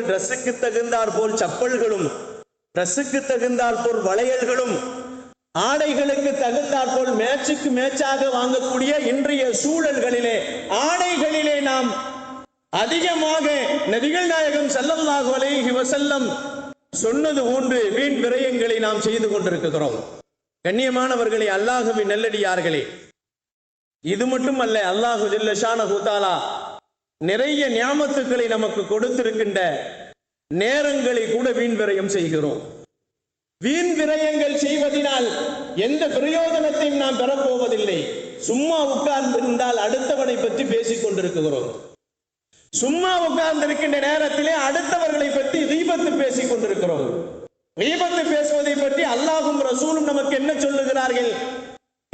போல் ட்ரெஸ்ஸுக்கு தகுந்தாற் போல் சப்பல்களும், ட்ரெஸ்ஸுக்கு தகுந்தாற் போல் வளையல்களும், ஆடைகளுக்கு தகுந்தாற் போல் மேட்சுக்கு மேட்சாக வாங்கக்கூடிய இன்றைய சூழல்களிலே ஆடைகளிலே நாம் அதிகமாக நபிகள் நாயகம் ஸல்லல்லாஹு அலைஹி வஸல்லம் சொன்னது போன்று வீண் விரயங்களை நாம் செய்து கொண்டிருக்கிறோம். கண்ணியமானவர்களே, அல்லாஹ்வின் நல்லடியார்களே, இது மட்டுமல்ல, அல்லாஹு ஜல்ல ஷானஹு தஆலா நிறைய நியாமத்துக்களை நமக்கு கொடுத்திருக்கின்ற நேரங்களை கூட வீண் விரயம் செய்கிறோம். வீண் விரயங்கள் செய்வதனால் எந்த பிரயோஜனத்தையும் நாம் பெறப்போவதில்லை. சும்மா உட்கார்ந்திருந்தால் அடுத்தவனை பற்றி பேசிக் கொண்டிருக்கிறோம். சும்மா உட்கார்ந்திருக்கின்ற நேரத்திலே அடுத்தவர்களை பற்றி கீபத்து பேசிக் கொண்டிருக்கிறோம். கீபத்து பேசுவதை பற்றி அல்லாஹும் ரசூலும் நமக்கு என்ன சொல்லுகிறார்கள்?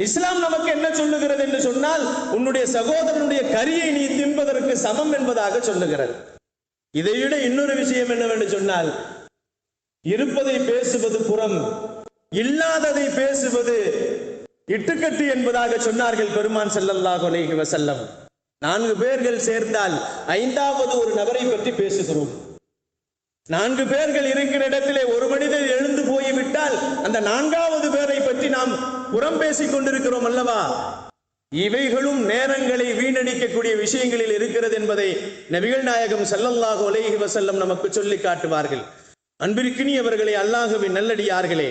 இஸ்லாம் நமக்கு என்ன சொல்லுகிறது என்று சொன்னால், உன்னுடைய சகோதரனுடைய கரியை நீ தின்பதற்கு சமம் என்பதாக சொல்லுகிறது. இதைவிட இன்னொரு விஷயம் என்னவென்று சொன்னால், இருப்பதை பேசுவது புறம், இல்லாததை பேசுவது இட்டுக்கட்டு என்பதாக சொன்னார்கள் பெருமான் ஸல்லல்லாஹு அலைஹி வஸல்லம். 4 பேர்கள் சேர்ந்தால் 5வது ஒரு நபரை பற்றி பேசுகிறோம். 4 பேர்கள் இருக்கிற இடத்திலே ஒரு மனிதர் எழுந்து போய்விட்டால் அந்த 4வது பேரை பற்றி நாம் புறம் பேசிக் கொண்டிருக்கிறோம் அல்லவா? இவைகளும் நேரங்களை வீணடிக்கக்கூடிய விஷயங்களில் இருக்கிறது என்பதை நபிகள் நாயகம் ஸல்லல்லாஹு அலைஹி வஸல்லம் நமக்கு சொல்லி காட்டுவார்கள். அன்பிற்கினியவர்களே, அல்லாஹ்வின் நல்லடியார்களே,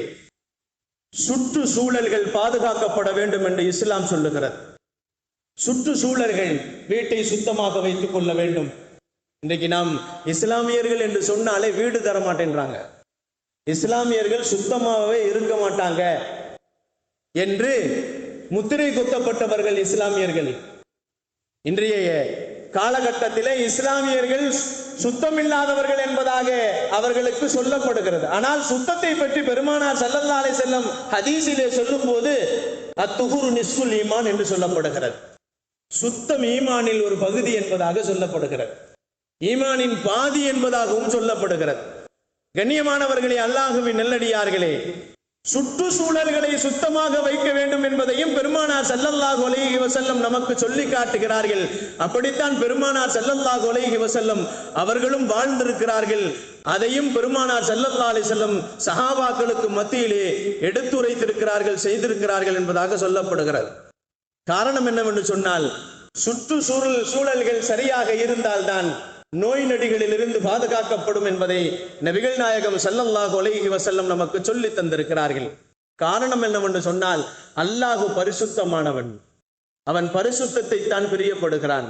சுற்றுச்சூழல்கள் பாதுகாக்கப்பட வேண்டும் என்று இஸ்லாம் சொல்லுகிறது. சுற்றுச்சூழல்கள், வீட்டை சுத்தமாக வைத்துக் கொள்ள வேண்டும். இன்றைக்கு நாம் இஸ்லாமியர்கள் என்று சொன்னாலே வீடு தர மாட்டேன்றாங்க. இஸ்லாமியர்கள் சுத்தமாகவே இருக்க மாட்டாங்க என்று முத்திரை குத்தப்பட்டவர்கள் இஸ்லாமியர்கள். இன்றைய காலகட்டத்திலே இஸ்லாமியர்கள் சுத்தமில்லாதவர்கள் என்பதாக அவர்களுக்கு சொல்லப்படுகிறது. ஆனால் சுத்தத்தை பற்றி பெருமானார் ஸல்லல்லாஹு அலைஹி வஸல்லம் ஹதீஸிலே சொல்லும் போது அத்துஹுரு நிஸ்ஃபுல் ஈமான் என்று சொல்லப்படுகிறது. சுத்தம் ஈமானில் ஒரு பகுதி என்பதாக சொல்லப்படுகிறது. ஈமானின் பாதி என்பதாகவும் சொல்லப்படுகிறது. கண்ணியமானவர்களே, அல்லாஹ்வின் நல்லடியார்களே, சுற்றுச்சூழல்களை சுத்தமாக வைக்க வேண்டும் என்பதையும் பெருமானார் ஸல்லல்லாஹு அலைஹி வஸல்லம் நமக்கு சொல்லி காட்டுகிறார்கள். அப்படித்தான் பெருமானார் ஸல்லல்லாஹு அலைஹி வஸல்லம் அவர்களும் வாழ்ந்திருக்கிறார்கள். அதையும் பெருமானார் ஸல்லல்லாஹு அலைஹி வஸல்லம் சஹாபாக்களுக்கு மத்தியிலே எடுத்துரைத்திருக்கிறார்கள், செய்திருக்கிறார்கள் என்பதாக சொல்லப்படுகிறது. காரணம் என்னவென்று சொன்னால், சுற்றுச்சூழல்கள் சரியாக இருந்தால்தான் நோய் நொடிகளில் இருந்து பாதுகாக்கப்படும் என்பதை நபிகள் நாயகம் ஸல்லல்லாஹு அலைஹி வஸல்லம் நமக்கு சொல்லி தந்திருக்கிறார்கள். காரணம் என்னவென்று சொன்னால், அல்லாஹ் பரிசுத்தமானவன், அவன் பரிசுத்தத்தை தான் பிரியப்படுகிறான்.